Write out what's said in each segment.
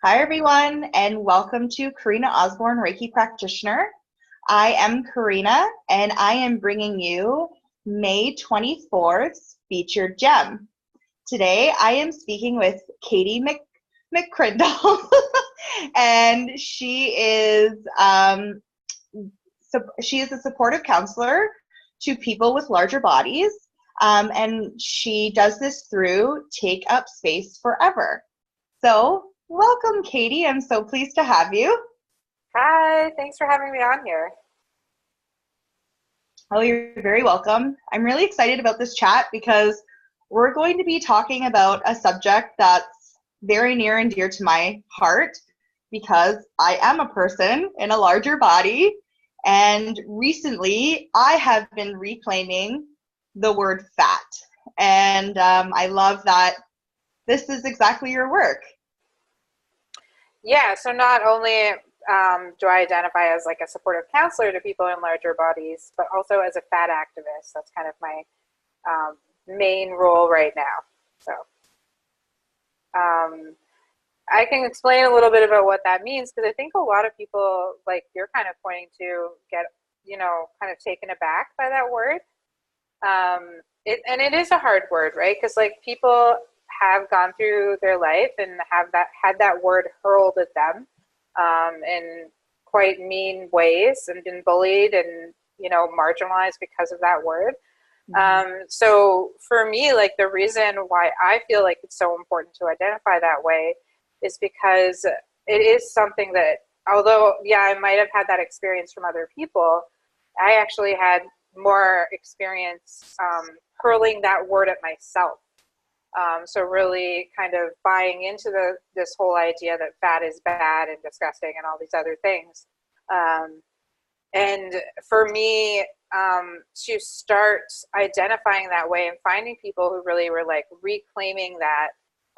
Hi, everyone, and welcome to Karina Osborne, Reiki Practitioner. I am Karina, and I am bringing you May 24th's featured gem. Today, I am speaking with Katie McCrindle, and she is a supportive counselor to people with larger bodies, and she does this through Take Up Space Forever. So, welcome, Katie. I'm so pleased to have you. Hi, thanks for having me on here. Oh, you're very welcome. I'm really excited about this chat because we're going to be talking about a subject that's very near and dear to my heart because I am a person in a larger body, and recently I have been reclaiming the word fat. And I love that this is exactly your work. Yeah, so not only do I identify as like a supportive counselor to people in larger bodies, but also as a fat activist. That's kind of my main role right now. So I can explain a little bit about what that means, because I think a lot of people, like you're kind of pointing to, get, kind of taken aback by that word. And it is a hard word, right? Because like people have gone through their life and had that word hurled at them in quite mean ways, and been bullied and marginalized because of that word. So for me, like, the reason why I feel like it's so important to identify that way is because it is something that, although I might have had that experience from other people, I actually had more experience hurling that word at myself. So really kind of buying into this whole idea that fat is bad and disgusting and all these other things. And for me, to start identifying that way and finding people who really were like reclaiming that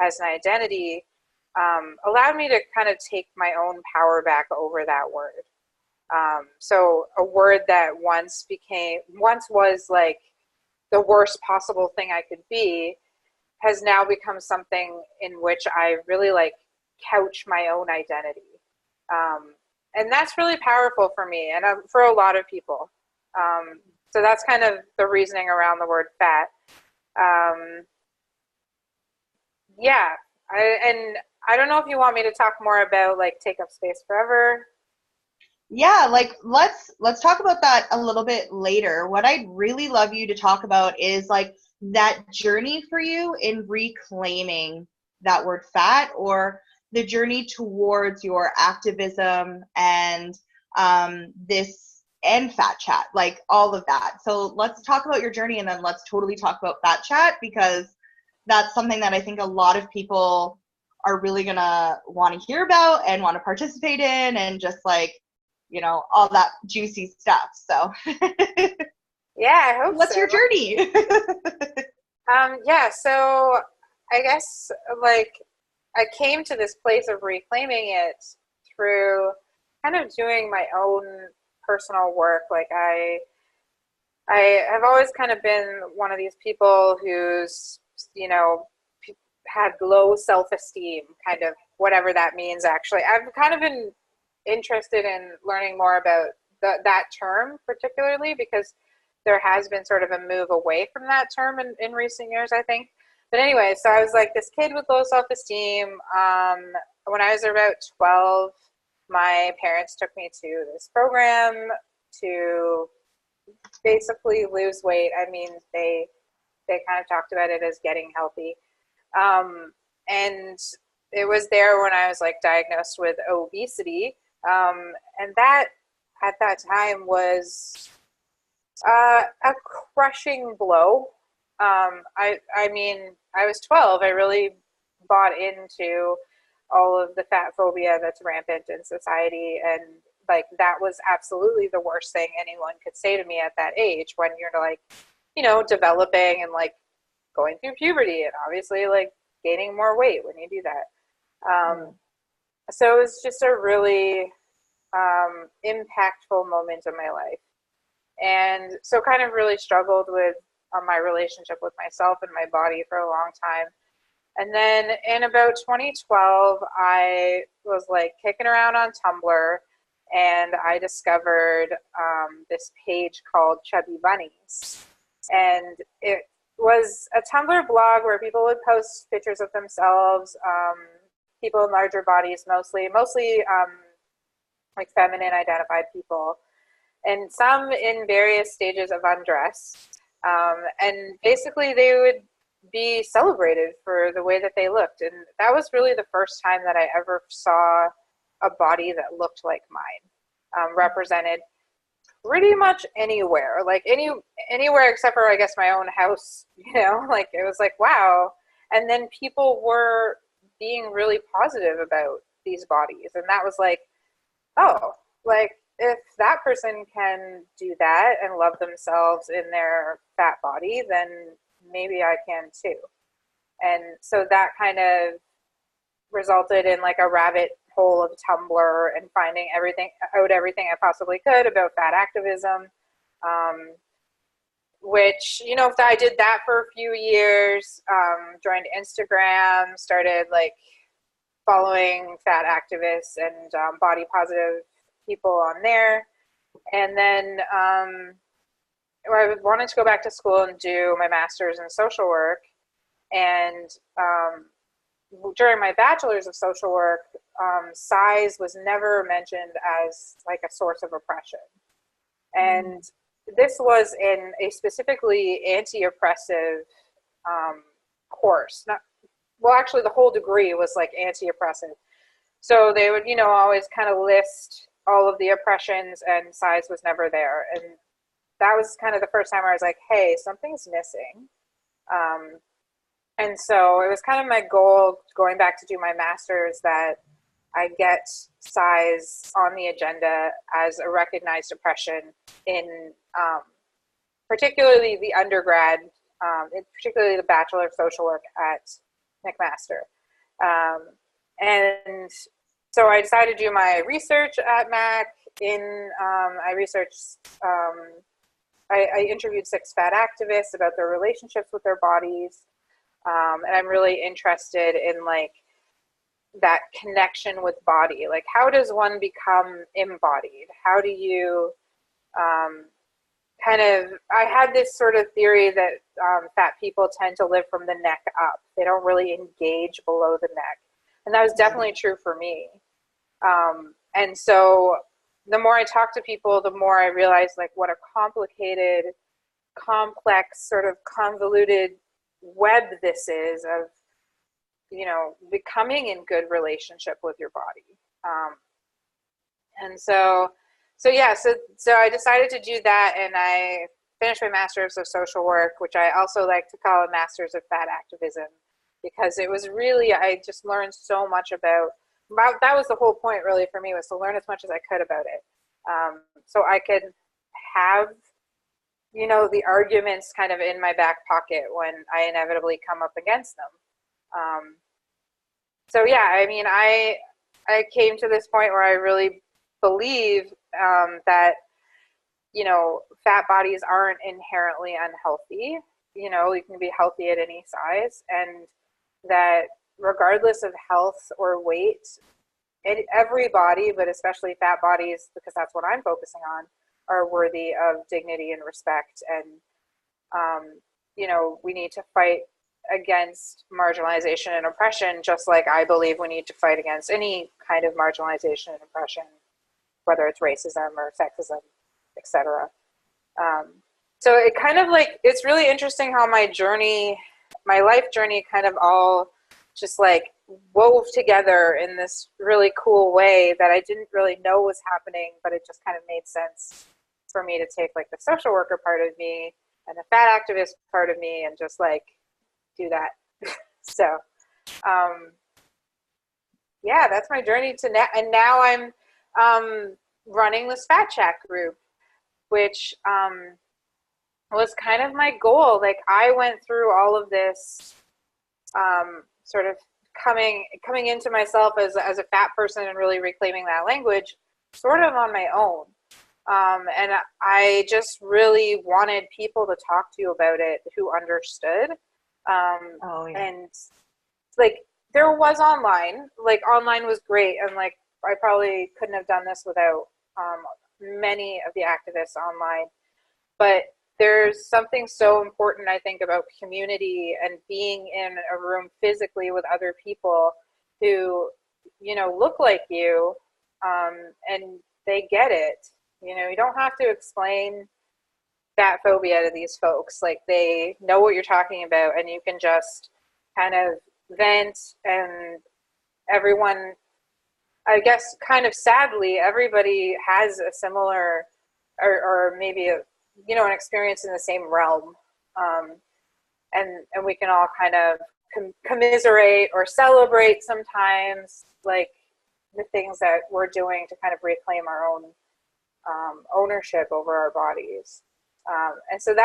as an identity, allowed me to kind of take my own power back over that word. So a word that once was like the worst possible thing I could be, has now become something in which I really like couch my own identity. And that's really powerful for me and for a lot of people. So that's kind of the reasoning around the word fat. And I don't know if you want me to talk more about like Take Up Space Forever. Yeah, like let's talk about that a little bit later. What I'd really love you to talk about is like that journey for you in reclaiming that word fat, or the journey towards your activism and this and fat chat, like all of that. So let's talk about your journey, and then let's totally talk about fat chat, because that's something that I think a lot of people are really gonna want to hear about and want to participate in, and just like, all that juicy stuff. So Yeah, I hope what's so. your journey? So I guess like I came to this place of reclaiming it through kind of doing my own personal work. Like I have always kind of been one of these people who's, had low self-esteem, kind of whatever that means. Actually, I've kind of been interested in learning more about that term, particularly because there has been sort of a move away from that term in recent years, I think. But anyway, so I was like this kid with low self-esteem. When I was about 12, my parents took me to this program to basically lose weight. I mean, they kind of talked about it as getting healthy. And it was there when I was like diagnosed with obesity. And that at that time was a crushing blow. I mean, I was 12. I really bought into all of the fat phobia that's rampant in society, and like that was absolutely the worst thing anyone could say to me at that age, when you're like, developing and like going through puberty, and obviously like gaining more weight when you do that. So it was just a really impactful moment in my life. And so kind of really struggled with my relationship with myself and my body for a long time. And then in about 2012, I was like kicking around on Tumblr, and I discovered this page called Chubby Bunnies. And it was a Tumblr blog where people would post pictures of themselves, people in larger bodies mostly like feminine identified people, and some in various stages of undress. And basically they would be celebrated for the way that they looked. And that was really the first time that I ever saw a body that looked like mine, represented pretty much anywhere, like anywhere except for, I guess, my own house, like it was like, wow. And then people were being really positive about these bodies. And that was like, oh, like if that person can do that and love themselves in their fat body, then maybe I can too. And so that kind of resulted in like a rabbit hole of Tumblr and finding everything I possibly could about fat activism, which, I did that for a few years, joined Instagram, started like following fat activists and body positive people on there. And then I wanted to go back to school and do my master's in social work. And during my bachelor's of social work, size was never mentioned as like a source of oppression. And this was in a specifically anti-oppressive course. Actually, the whole degree was like anti-oppressive. So they would, always kind of list all of the oppressions, and size was never there. And that was kind of the first time where I was like, hey, something's missing. And so it was kind of my goal going back to do my master's that I get size on the agenda as a recognized oppression in particularly the undergrad, particularly the Bachelor of Social Work at McMaster. And so I decided to do my research at Mac. I researched, I interviewed 6 fat activists about their relationships with their bodies. And I'm really interested in like that connection with body. Like, how does one become embodied? How do you I had this sort of theory that fat people tend to live from the neck up. They don't really engage below the neck. And that was definitely true for me. And so the more I talked to people, the more I realized like what a complicated, complex, sort of convoluted web this is of, becoming in good relationship with your body. And so I decided to do that, and I finished my master's of social work, which I also like to call a master's of fat activism, because it was really, I just learned so much about that was the whole point really for me, was to learn as much as I could about it. So I could have, the arguments kind of in my back pocket when I inevitably come up against them. So yeah, I mean, I came to this point where I really believe that, fat bodies aren't inherently unhealthy. You can be healthy at any size, and that regardless of health or weight, every body, but especially fat bodies, because that's what I'm focusing on, are worthy of dignity and respect. And, we need to fight against marginalization and oppression, just like I believe we need to fight against any kind of marginalization and oppression, whether it's racism or sexism, etc. So it kind of like, it's really interesting how my life journey kind of all just like wove together in this really cool way that I didn't really know was happening, but it just kind of made sense for me to take like the social worker part of me and the fat activist part of me and just like do that. So yeah, that's my journey to now. And now I'm running this fat chat group, which was kind of my goal. Like, I went through all of this sort of coming into myself as a fat person and really reclaiming that language sort of on my own. And I just really wanted people to talk to you about it who understood. Oh, yeah. And like there was online, like online was great, and like I probably couldn't have done this without many of the activists online. But there's something so important, I think, about community and being in a room physically with other people who, you know, look like you, and they get it. You know, you don't have to explain fat phobia to these folks. Like, they know what you're talking about, and you can just kind of vent, and everyone, I guess, kind of sadly, everybody has a similar, or maybe a, you know, an experience in the same realm, and we can all kind of commiserate or celebrate sometimes, like the things that we're doing to kind of reclaim our own ownership over our bodies. And so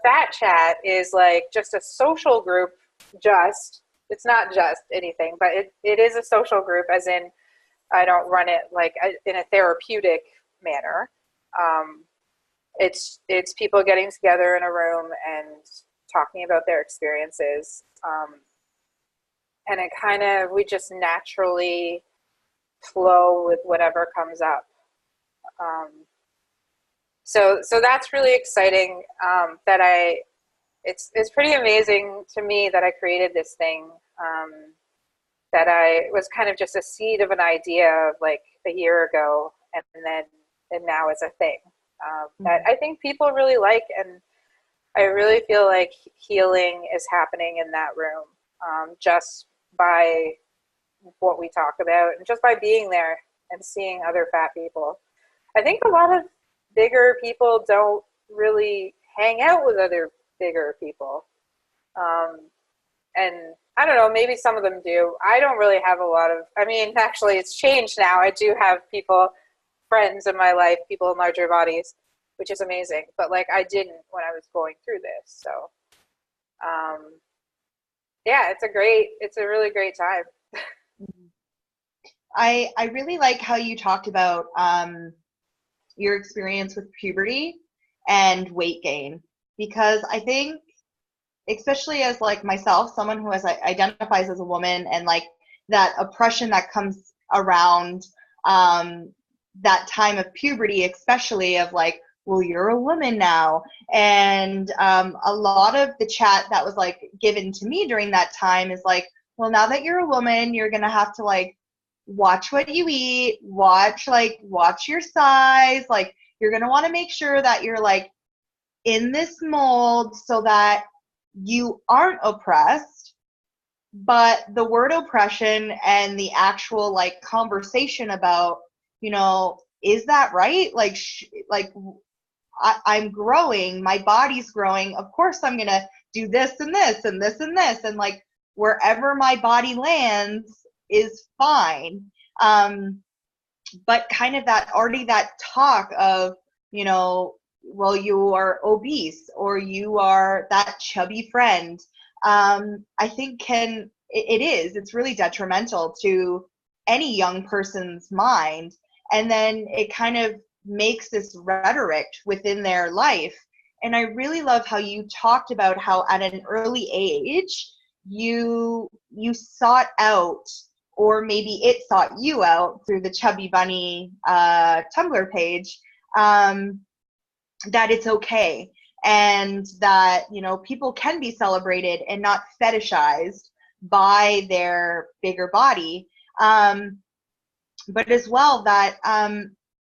Fat Chat is like just a social group. It's not just anything, but it is a social group, as in I don't run it like in a therapeutic manner. It's people getting together in a room and talking about their experiences. And it kind of, we just naturally flow with whatever comes up. So that's really exciting. It's pretty amazing to me that I created this thing. That I was kind of just a seed of an idea of like a year ago, and now it's a thing that I think people really like, and I really feel like healing is happening in that room, just by what we talk about and just by being there and seeing other fat people. I think a lot of bigger people don't really hang out with other bigger people. And I don't know, maybe some of them do. I don't really have a lot of, I mean, actually it's changed now. I do have friends in my life, people in larger bodies, which is amazing. But like, I didn't when I was going through this. So, yeah, it's a really great time. I really like how you talked about your experience with puberty and weight gain, because I think, especially as like myself, someone who identifies as a woman, and like that oppression that comes around that time of puberty, especially of like, well, you're a woman now. And a lot of the chat that was like given to me during that time is like, well, now that you're a woman, you're going to have to like watch what you eat, watch your size. Like, you're going to want to make sure that you're like in this mold so that you aren't oppressed. But the word oppression and the actual like conversation about, you know, is that right? Like, I'm growing, my body's growing. Of course, I'm going to do this and this and this and this. And like, wherever my body lands is fine. But kind of that talk of, you know, well, you are obese or you are that chubby friend, I think it's really detrimental to any young person's mind. And then it kind of makes this rhetoric within their life. And I really love how you talked about how at an early age, you sought out, or maybe it sought you out through the Chubby Bunny Tumblr page, that it's okay, and that, you know, people can be celebrated and not fetishized by their bigger body, but as well that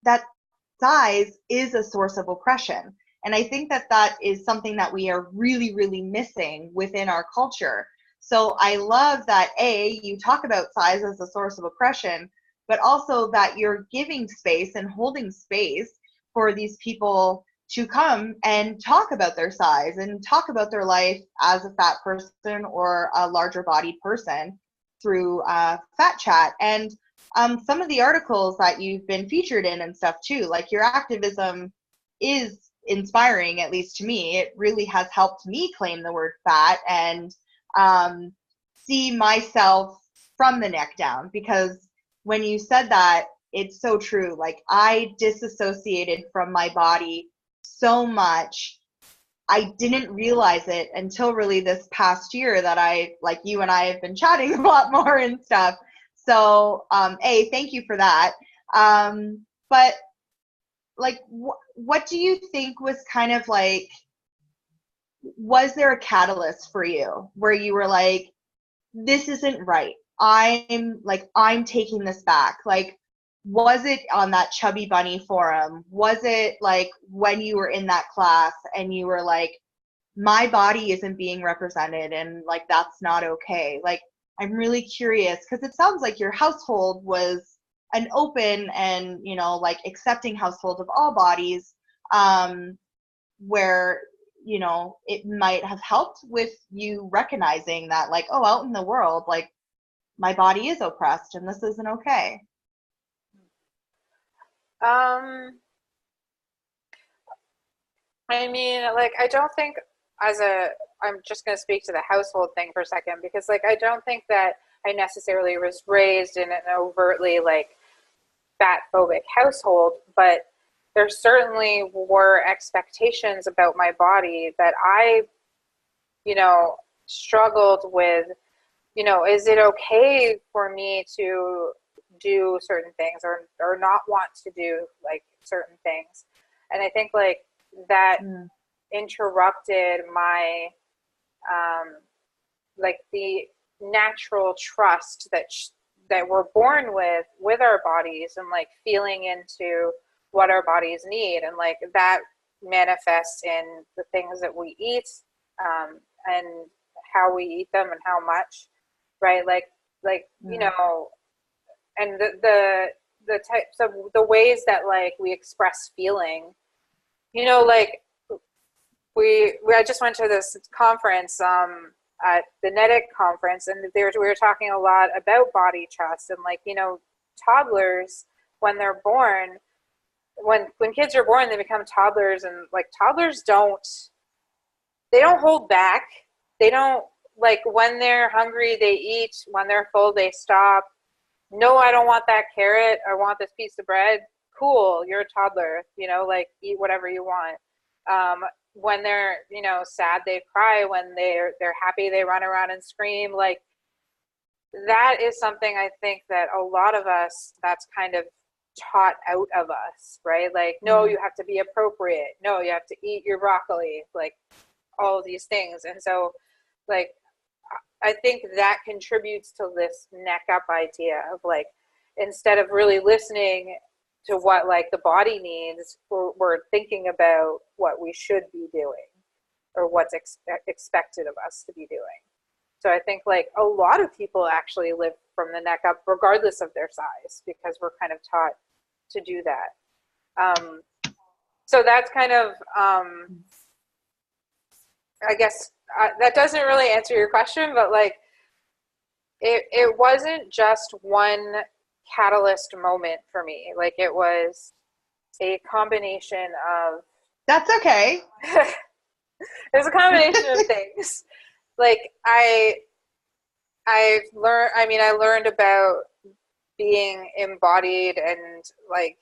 that size is a source of oppression. And I think that is something that we are really, really missing within our culture. So I love that, you talk about size as a source of oppression, but also that you're giving space and holding space for these people to come and talk about their size and talk about their life as a fat person or a larger bodied person through Fat Chat. And some of the articles that you've been featured in and stuff too, like your activism is inspiring, at least to me. It really has helped me claim the word fat and see myself from the neck down, because when you said that, it's so true. Like, I disassociated from my body so much I didn't realize it until really this past year that I, like you and I have been chatting a lot more and stuff. So, thank you for that. But like, what do you think was kind of like, was there a catalyst for you where you were like, this isn't right? I'm taking this back. Like, was it on that Chubby Bunny forum? Was it like when you were in that class and you were like, my body isn't being represented and like that's not okay? Like, I'm really curious because it sounds like your household was an open and, you know, like accepting household of all bodies, where, you know, it might have helped with you recognizing that, like, oh, out in the world, like, my body is oppressed and this isn't okay. I mean, like, I don't think I'm just going to speak to the household thing for a second, because, like, I don't think that I necessarily was raised in an overtly, like, fat phobic household, but there certainly were expectations about my body that I, you know, struggled with. You know, is it okay for me to do certain things, or not want to do like certain things? And I think like that interrupted my like the natural trust that we're born with our bodies, and like feeling into what our bodies need, and like that manifests in the things that we eat, and how we eat them and how much, right? Like you know, and the types of the ways that like we express feeling, you know, like I just went to this conference at the NEDIC conference, and we were talking a lot about body trust, and like, you know, toddlers, when they're born, when kids are born, they become toddlers, and like toddlers they don't hold back. They don't, like, when they're hungry, they eat. When they're full, they stop. No, I don't want that carrot. I want this piece of bread. Cool, you're a toddler, you know, like, eat whatever you want. When they're, you know, sad, they cry. When they're happy, they run around and scream. Like, that is something I think that a lot of us, that's kind of taught out of us, right? Like, no, you have to be appropriate. No, you have to eat your broccoli, like all of these things. And so, like, I think that contributes to this neck up idea of like, instead of really listening to what like the body needs, we're thinking about what we should be doing, or what's expected of us to be doing. So I think like a lot of people actually live from the neck up regardless of their size, because we're kind of taught to do that. So that's kind of, I guess that doesn't really answer your question, but like it wasn't just one catalyst moment for me. Like, it was a combination of. That's okay. There's a combination of things. Like, I learned about being embodied, and like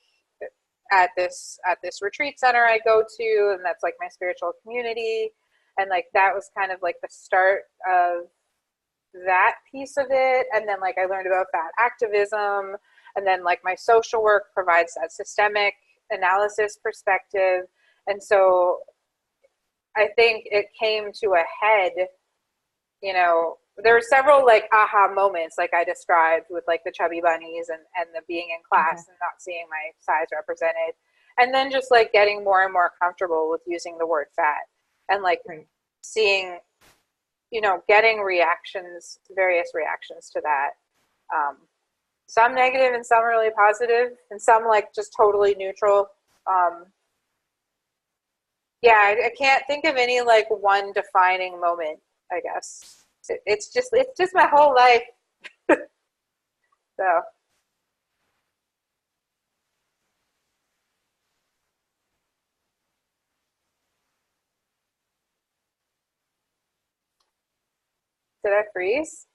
at this retreat center I go to, and that's like my spiritual community, and like that was kind of like the start of that piece of it. And then like I learned about fat activism, and then like my social work provides that systemic analysis perspective. And so I think it came to a head, you know, there were several like aha moments, like I described, with like the chubby bunnies and the being in class and not seeing my size represented, and then just like getting more and more comfortable with using the word fat, and like seeing, you know, getting reactions, various reactions to that, some negative and some really positive, and some like just totally neutral. Yeah, I can't think of any like one defining moment, I guess. It's just my whole life. So. Did I freeze?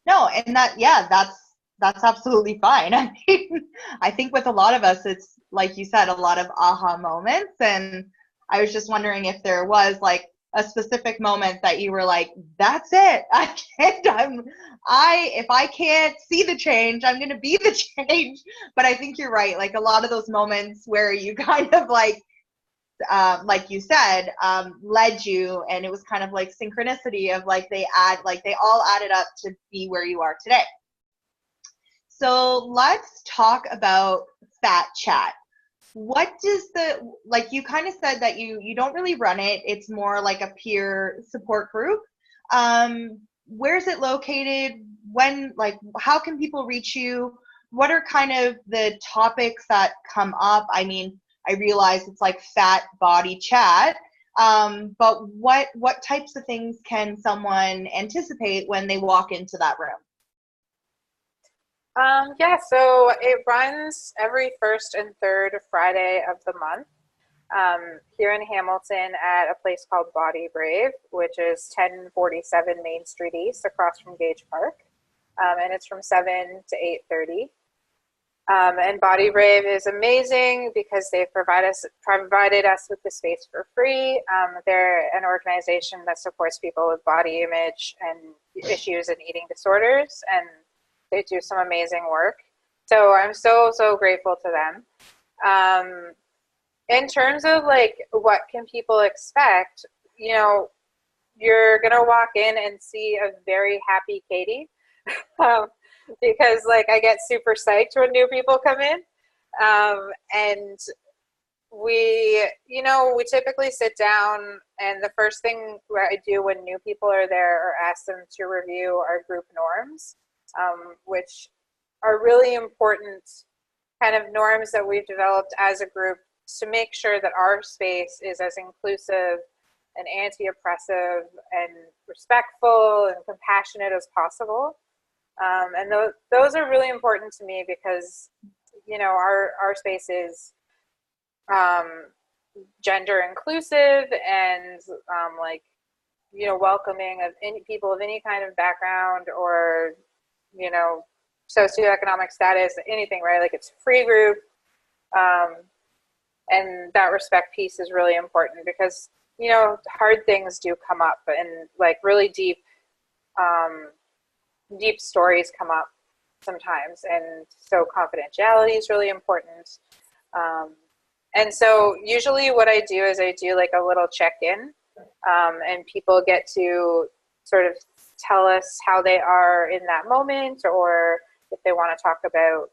No, and that, yeah, that's absolutely fine. I mean, I think with a lot of us, it's like you said, a lot of aha moments. And I was just wondering if there was like a specific moment that you were like, that's it. I can't, if I can't see the change, I'm going to be the change. But I think you're right. Like a lot of those moments where you kind of like you said, led you, and it was kind of like synchronicity of like they all added up to be where you are today. So let's talk about Fat Chat. What does like you kind of said that you don't really run it, it's more like a peer support group. Where's it located? When, like, how can people reach you? What are kind of the topics that come up? I mean, I realize it's like fat body chat, but what types of things can someone anticipate when they walk into that room? Yeah, so it runs every first and third Friday of the month here in Hamilton at a place called Body Brave, which is 1047 Main Street East across from Gage Park. And it's from 7 to 8:30. And Body Brave is amazing because they've provided us with the space for free. They're an organization that supports people with body image and issues and eating disorders, and they do some amazing work. So I'm so grateful to them. In terms of like what can people expect, you know, you're gonna walk in and see a very happy Katie. Because like I get super psyched when new people come in, and we typically sit down, and the first thing I do when new people are there are ask them to review our group norms, which are really important kind of norms that we've developed as a group to make sure that our space is as inclusive and anti-oppressive and respectful and compassionate as possible. And those are really important to me because, you know, our space is gender inclusive and like, you know, welcoming of any people of any kind of background or, you know, socioeconomic status, anything, right? Like it's a free group. And that respect piece is really important because, you know, hard things do come up and like really deep stories come up sometimes, and so confidentiality is really important. And so usually what I do is I do like a little check-in, and people get to sort of tell us how they are in that moment, or if they want to talk about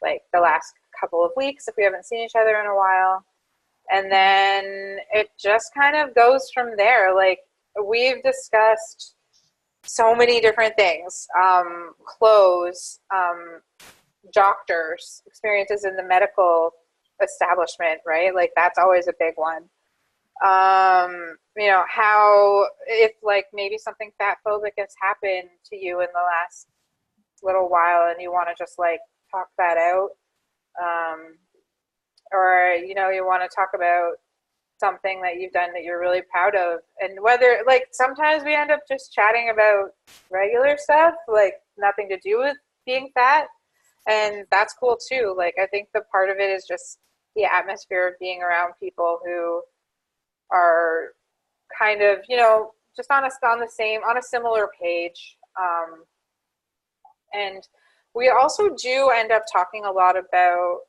like the last couple of weeks if we haven't seen each other in a while. And then it just kind of goes from there. Like we've discussed so many different things, clothes, doctors, experiences in the medical establishment, right? Like that's always a big one. You know, how, if like maybe something fat phobic has happened to you in the last little while and you want to just like talk that out, or, you know, you want to talk about something that you've done that you're really proud of, and whether like sometimes we end up just chatting about regular stuff, like nothing to do with being fat, and that's cool too. Like I think the part of it is just the atmosphere of being around people who are kind of, you know, just on a similar page. And we also do end up talking a lot about,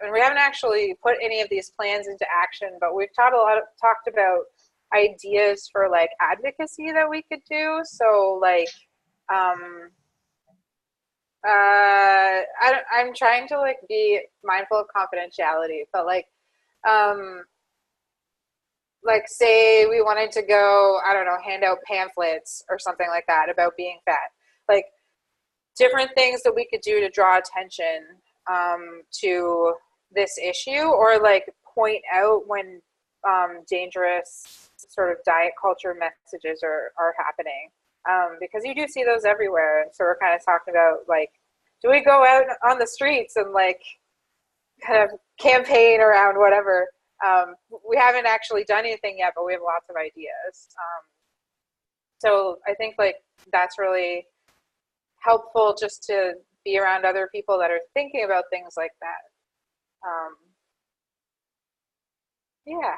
and we haven't actually put any of these plans into action, but we've talked about ideas for like advocacy that we could do. So like, I'm trying to like be mindful of confidentiality, but like say we wanted to go, I don't know, hand out pamphlets or something like that about being fat, like different things that we could do to draw attention to this issue, or like point out when dangerous sort of diet culture messages are happening, because you do see those everywhere. So we're kind of talking about like, do we go out on the streets and like kind of campaign around whatever? We haven't actually done anything yet, but we have lots of ideas. So I think like that's really helpful just to be around other people that are thinking about things like that. Yeah.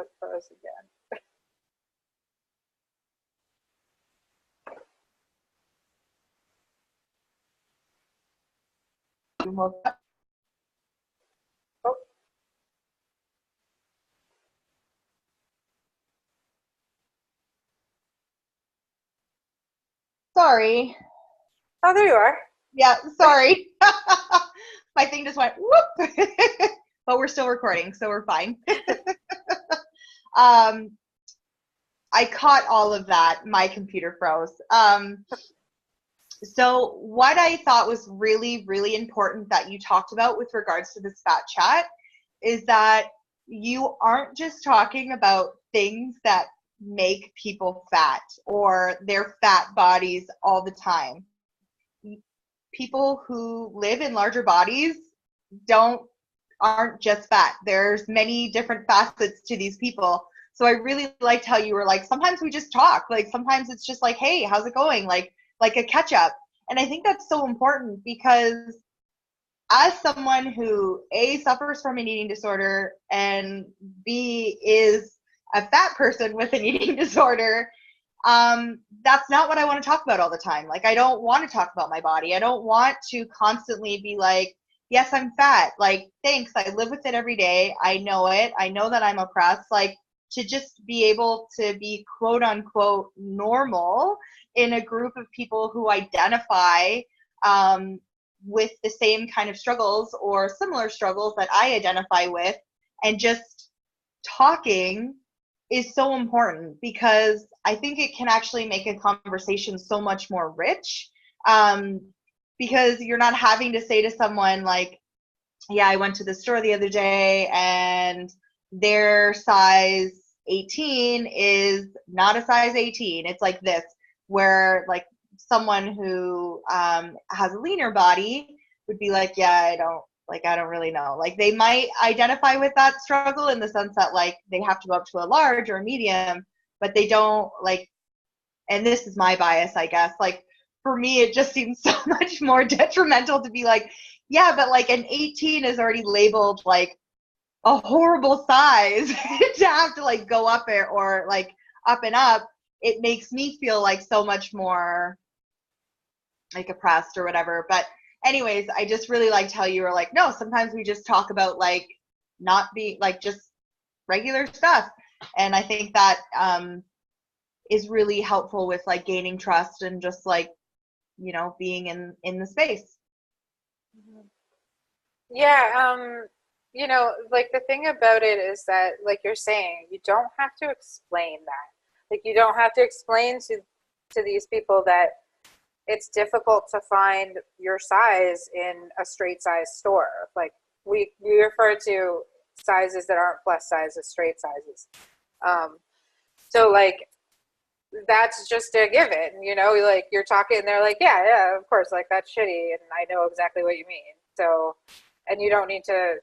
It froze again. Oh, Sorry. oh, there you are. Yeah, sorry. My thing just went whoop. But we're still recording, so we're fine. I caught all of that. My computer froze. So what I thought was really, really important that you talked about with regards to this fat chat is that you aren't just talking about things that make people fat or their fat bodies all the time. People who live in larger bodies aren't just fat. There's many different facets to these people. So I really liked how you were like, sometimes we just talk. Like sometimes it's just like, hey, how's it going? Like a catch up. And I think that's so important because as someone who A, suffers from an eating disorder and B, is a fat person with an eating disorder, that's not what I want to talk about all the time. Like, I don't want to talk about my body. I don't want to constantly be like, yes, I'm fat. Like, thanks. I live with it every day. I know it. I know that I'm oppressed. Like, to just be able to be quote unquote normal in a group of people who identify with the same kind of struggles or similar struggles that I identify with, and just talking is so important because I think it can actually make a conversation so much more rich, because you're not having to say to someone like, yeah, I went to the store the other day and their size 18 is not a size 18. It's like this, where like someone who has a leaner body would be like, yeah, I don't really know. Like they might identify with that struggle in the sense that like they have to go up to a large or a medium, but they don't like, and this is my bias, I guess, like for me, it just seems so much more detrimental to be like, yeah, but like an 18 is already labeled like a horrible size to have to like go up it or like up and up. It makes me feel like so much more like oppressed or whatever. But anyways, I just really liked how you were like, no, sometimes we just talk about like not being like just regular stuff. And I think that is really helpful with like gaining trust and just like, you know, being in the space. Yeah, you know, like the thing about it is that, like you're saying, you don't have to explain that. Like you don't have to explain to these people that it's difficult to find your size in a straight size store. Like we refer to sizes that aren't plus size as straight sizes. So like that's just a given, you know, like you're talking and they're like, yeah, of course, like that's shitty and I know exactly what you mean. So, and you don't need to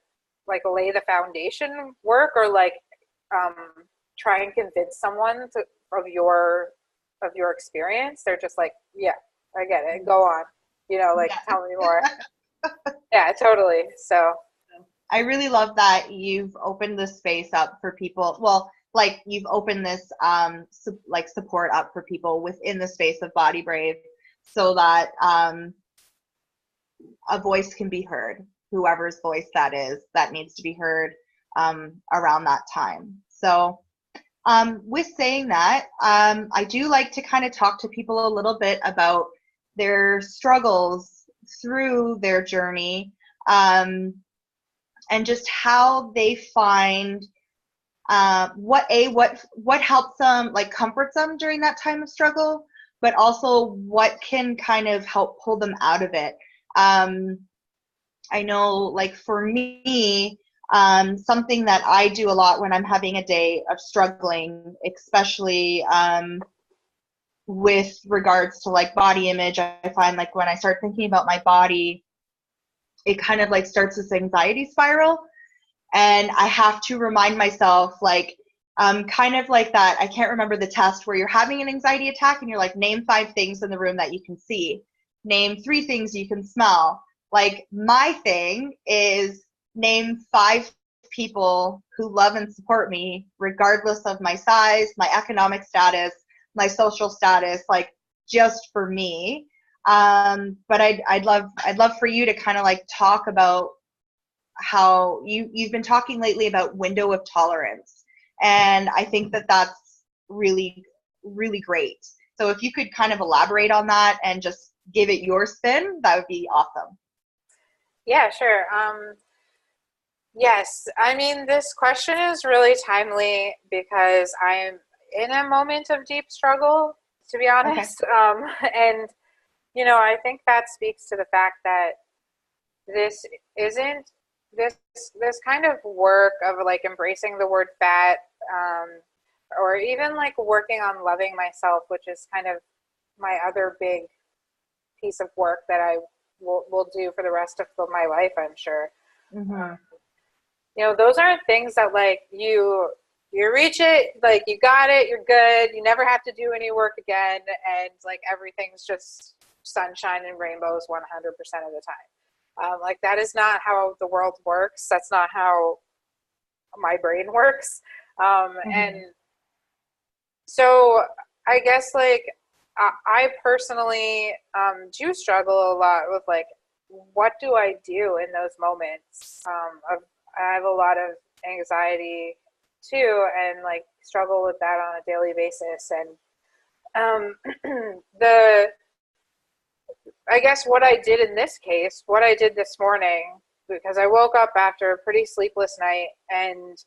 like lay the foundation work or like try and convince someone of your experience. They're just like, yeah, I get it. Go on, you know, like tell me more. Yeah, totally. So I really love that you've opened the space up for people. Well, like you've opened this like support up for people within the space of Body Brave, so that a voice can be heard, whoever's voice that is, that needs to be heard around that time. So with saying that, I do like to kind of talk to people a little bit about their struggles through their journey, and just how they find what helps them, like comforts them during that time of struggle, but also what can kind of help pull them out of it. I know, like for me, something that I do a lot when I'm having a day of struggling, especially with regards to like body image, I find like when I start thinking about my body, it kind of like starts this anxiety spiral. And I have to remind myself, like, kind of like that, I can't remember the test where you're having an anxiety attack and you're like, name 5 things in the room that you can see. Name 3 things you can smell. Like, my thing is name 5 people who love and support me, regardless of my size, my economic status, my social status, like, just for me. But I'd love for you to kind of like talk about how you've been talking lately about window of tolerance, and I think that that's really, really great. So if you could kind of elaborate on that and just give it your spin, that would be awesome. Yeah, sure. Yes, I mean, this question is really timely because I'm in a moment of deep struggle, to be Okay. honest. And, I think that speaks to the fact that this isn't this kind of work of like embracing the word fat, um, or even like working on loving myself, which is kind of my other big piece of work that I will do for the rest of my life, I'm sure. Mm-hmm. Those aren't things that like you reach it, like you got it, you're good, you never have to do any work again, and like everything's just sunshine and rainbows 100% of the time. Like that is not how the world works. That's not how my brain works. Mm-hmm. And so I guess like I personally do struggle a lot with like, what do I do in those moments? I have a lot of anxiety too, and like struggle with that on a daily basis. And I guess what I did in this case, what I did this morning, because I woke up after a pretty sleepless night and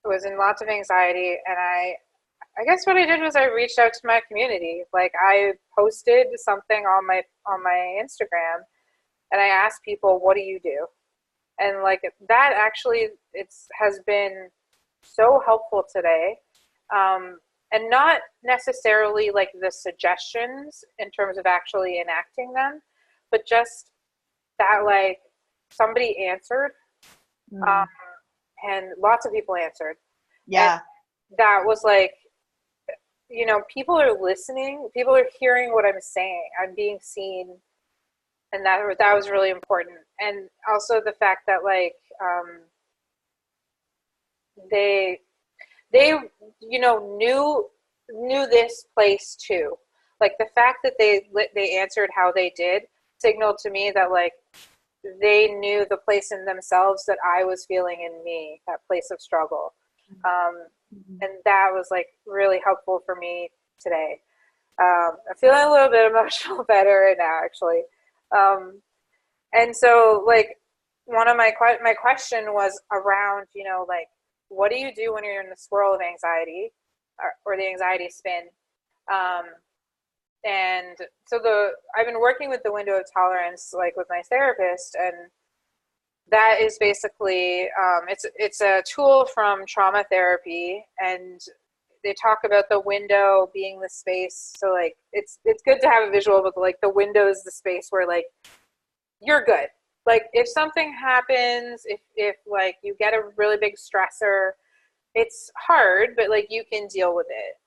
was in lots of anxiety, and I guess what I did was I reached out to my community. Like I posted something on my Instagram, and I asked people, "What do you do?" And like that actually has been so helpful today. And not necessarily like the suggestions in terms of actually enacting them, but just that like somebody answered, Mm. and lots of people answered. Yeah. And that was like, people are listening, people are hearing what I'm saying, I'm being seen, and that was really important. And also the fact that like they knew this place too. Like the fact that they answered how they did signaled to me that like they knew the place in themselves that I was feeling in me, that place of struggle. Mm-hmm. And that was like really helpful for me today. I'm feeling a little bit emotional better right now, actually. And so like one of my question was around, like, what do you do when you're in the swirl of anxiety, or the anxiety spin? Um, and so I've been working with the window of tolerance, like with my therapist, and that is basically it's a tool from trauma therapy, and they talk about the window being the space. So like it's good to have a visual, but like the window is the space where like you're good. Like if something happens, if like you get a really big stressor, it's hard, but like you can deal with it,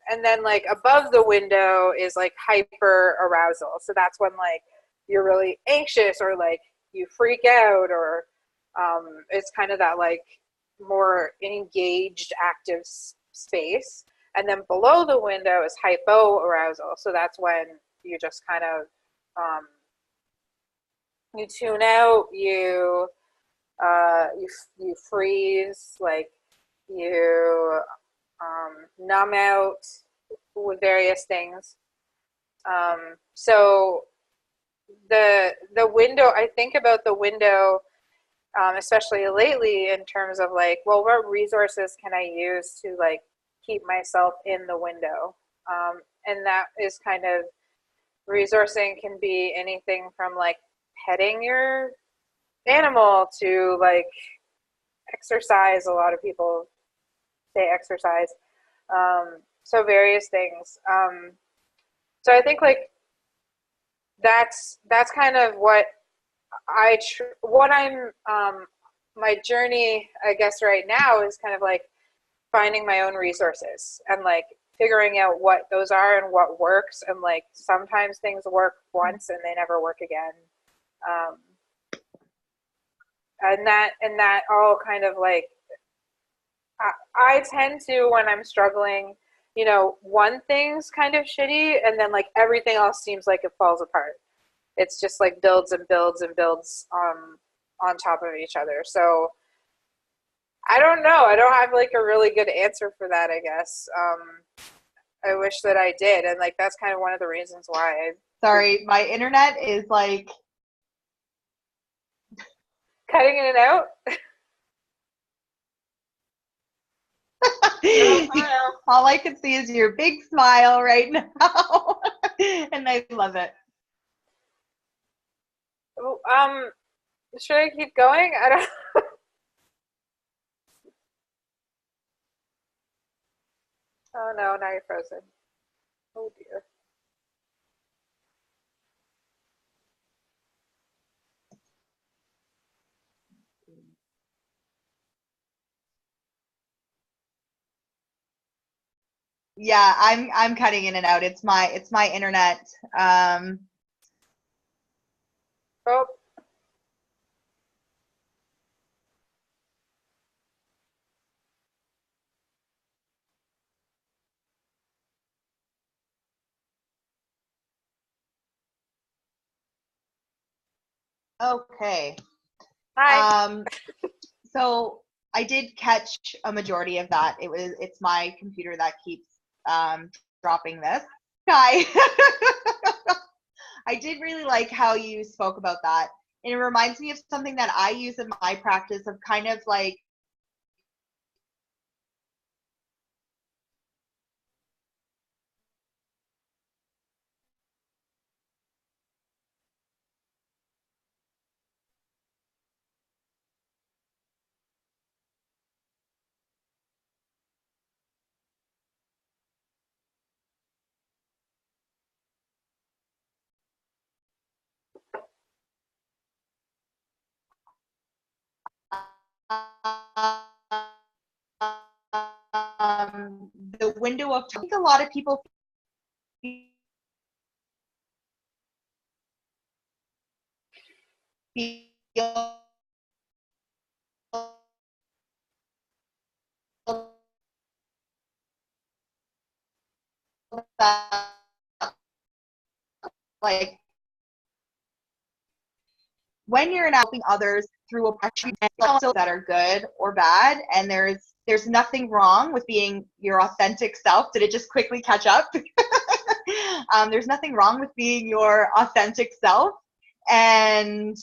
and then like above the window is like hyper arousal. So that's when like you're really anxious, or like you freak out, or it's kind of that like more engaged active space. And then below the window is hypo arousal. So that's when you just kind of you tune out, you freeze, like you numb out with various things. So the window, I think about the window, especially lately, in terms of like, well, what resources can I use to like keep myself in the window? And that is kind of, resourcing can be anything from like petting your animal to like exercise. A lot of people say exercise. So various things. So I think like that's kind of what what I'm, my journey, I guess right now is kind of like finding my own resources and like figuring out what those are and what works. And like sometimes things work once and they never work again. Um, and that all kind of like, I tend to, when I'm struggling, you know, one thing's kind of shitty and then like everything else seems like it falls apart. It's just like builds and builds and builds on top of each other. So I don't know. I don't have like a really good answer for that, I guess. I wish that I did. And like, that's kind of one of the reasons why Sorry, my internet is like cutting in and out. all I can see is your big smile right now. And I love it. Should I keep going? I don't. Oh no, now you're frozen. Oh dear. Yeah, I'm cutting in and out. It's my internet. Oh, Okay. hi. So I did catch a majority of that. It's my computer that keeps dropping this. Hi. I did really like how you spoke about that. And it reminds me of something that I use in my practice of kind of like the window of time. I think a lot of people feel that like when you're helping others through oppression that are good or bad, and there's nothing wrong with being your authentic self. Did it just quickly catch up? There's nothing wrong with being your authentic self and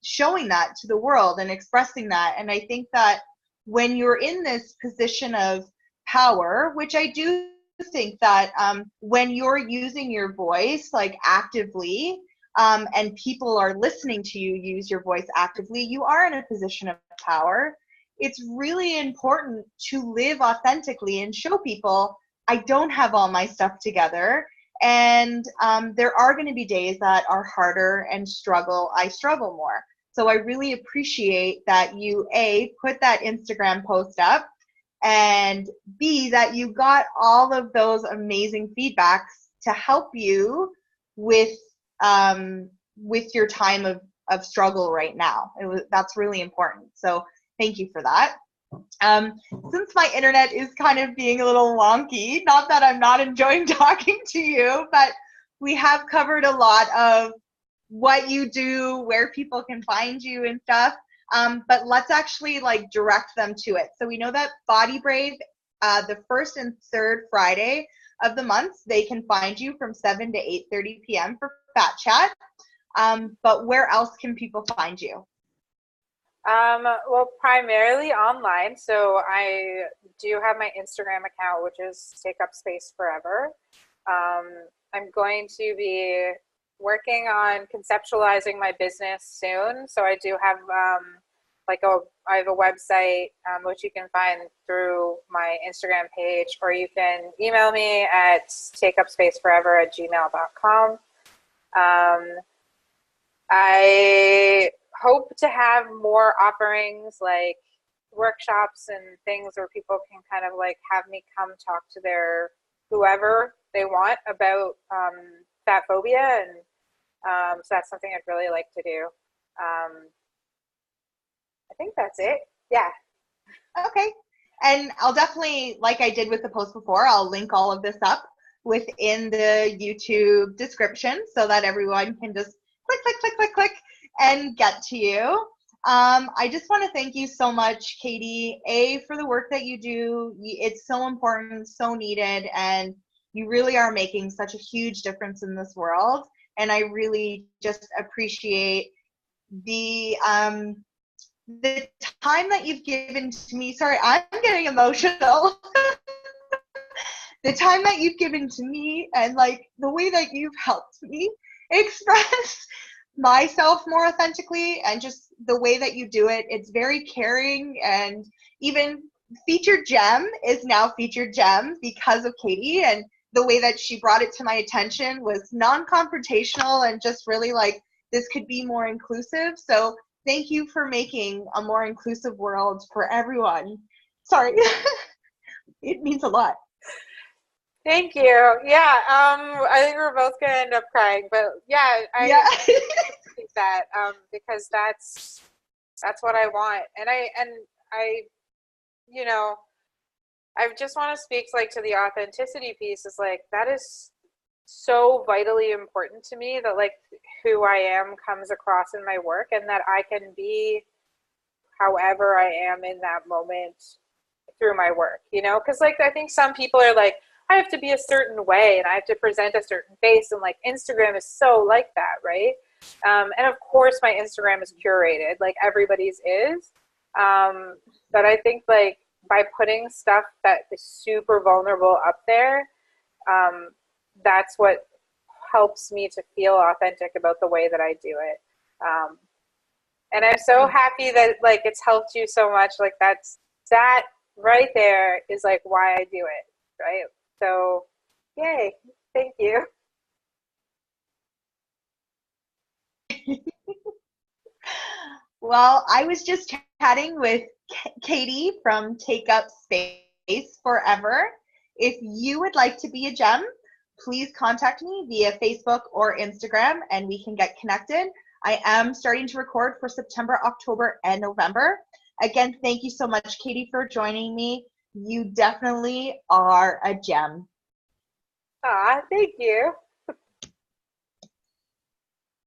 showing that to the world and expressing that. And I think that when you're in this position of power, which I do think that when you're using your voice like actively, and people are listening to you use your voice actively, you are in a position of power. It's really important to live authentically and show people I don't have all my stuff together. And there are going to be days that are harder and I struggle more. So I really appreciate that you, A, put that Instagram post up, and B, that you got all of those amazing feedbacks to help you with your time of struggle right now. That's really important. So thank you for that. Since my internet is kind of being a little wonky, not that I'm not enjoying talking to you, but we have covered a lot of what you do, where people can find you and stuff. But let's actually like direct them to it. So we know that Body Brave, the first and third Friday of the month, they can find you from 7 to 8:30 p.m. for Fat Chat. But where else can people find you? Well, primarily online. So I do have my Instagram account, which is Take Up Space Forever. I'm going to be working on conceptualizing my business soon. So I do have I have a website, which you can find through my Instagram page, or you can email me at takeupspaceforever@gmail.com. I hope to have more offerings like workshops and things where people can kind of like have me come talk to their whoever they want about fat phobia, and so that's something I'd really like to do. I think that's it. Yeah. Okay. And I'll definitely, like I did with the post before, I'll link all of this up within the YouTube description so that everyone can just click, click, click, click, click, and get to you. I just want to thank you so much, Katie, for the work that you do. It's so important, so needed, and you really are making such a huge difference in this world. And I really just appreciate the time that you've given to me. Sorry, I'm getting emotional. The time that you've given to me, and like the way that you've helped me express myself more authentically, and just the way that you do it, it's very caring. And even featured gem is now featured gem because of Katie, and the way that she brought it to my attention was non-confrontational and just really like, this could be more inclusive. So thank you for making a more inclusive world for everyone. Sorry. It means a lot. Thank you. Yeah, I think we're both gonna end up crying, but yeah, I think that because that's what I want, and I, you know, I just want to speak like to the authenticity piece. Is like that is so vitally important to me, that like who I am comes across in my work, and that I can be however I am in that moment through my work, you know, because like I think some people are like, I have to be a certain way and I have to present a certain face, and like Instagram is so like that, right? And of course my Instagram is curated, like everybody's is, but I think like by putting stuff that is super vulnerable up there, that's what helps me to feel authentic about the way that I do it. And I'm so happy that like it's helped you so much. Like that right there is like why I do it, right? So yay, thank you. Well, I was just chatting with Katie from Take Up Space Forever. If you would like to be a gem, please contact me via Facebook or Instagram and we can get connected. I am starting to record for September, October, and November. Again, thank you so much, Katie, for joining me. You definitely are a gem. Thank you.